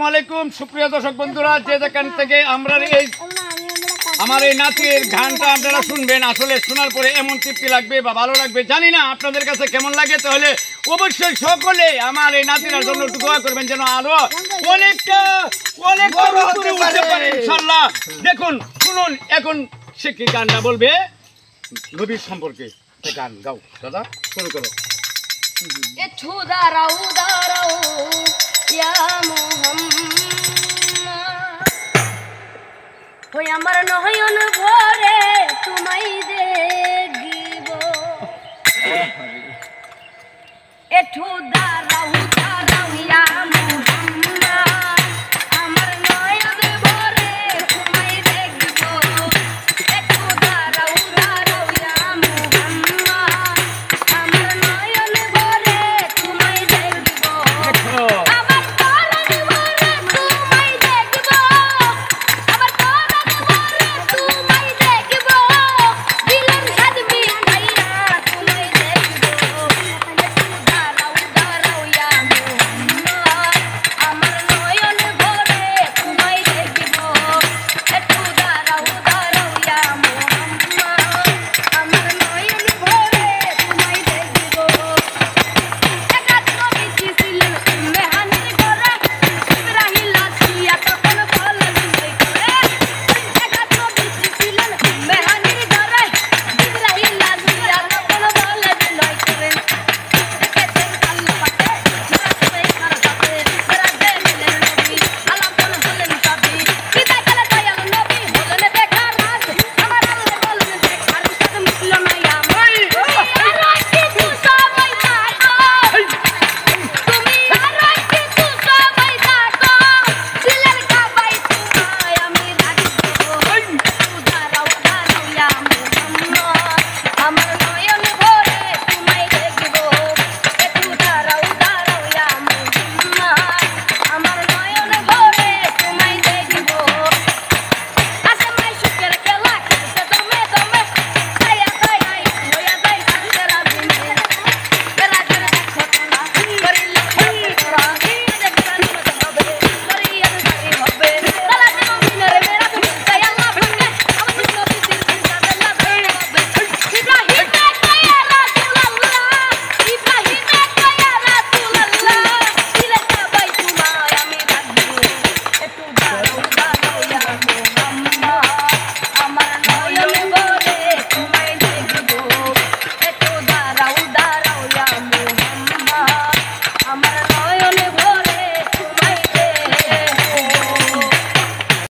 আসসালামু আলাইকুম সুপ্রিয় দর্শক বন্ধুরা, যে যেখান থেকে আমার এই নাতির গানটা আপনারা শুনবেন, আসলে শোনার পরে এমন তৃপ্তি লাগবে বা ভালো লাগবে জানি না আপনাদের কাছে কেমন লাগে। তাহলে অবশ্যই সকলে আমার এই নাতির জন্য একটু দোয়া করবেন যেন আরো অনেকটা উঠতে পারে ইনশাআল্লাহ। দেখুন শুনুন, এখন সে কি গানটা বলবে নবীর সম্পর্কে। গান গাও দাদা, শুরু করো। একটু দাঁড়াও দাঁড়াও ইয়া মুহাম্মদ, ওই আমার নয়ন ভরে তোমায় দেখিব। একটু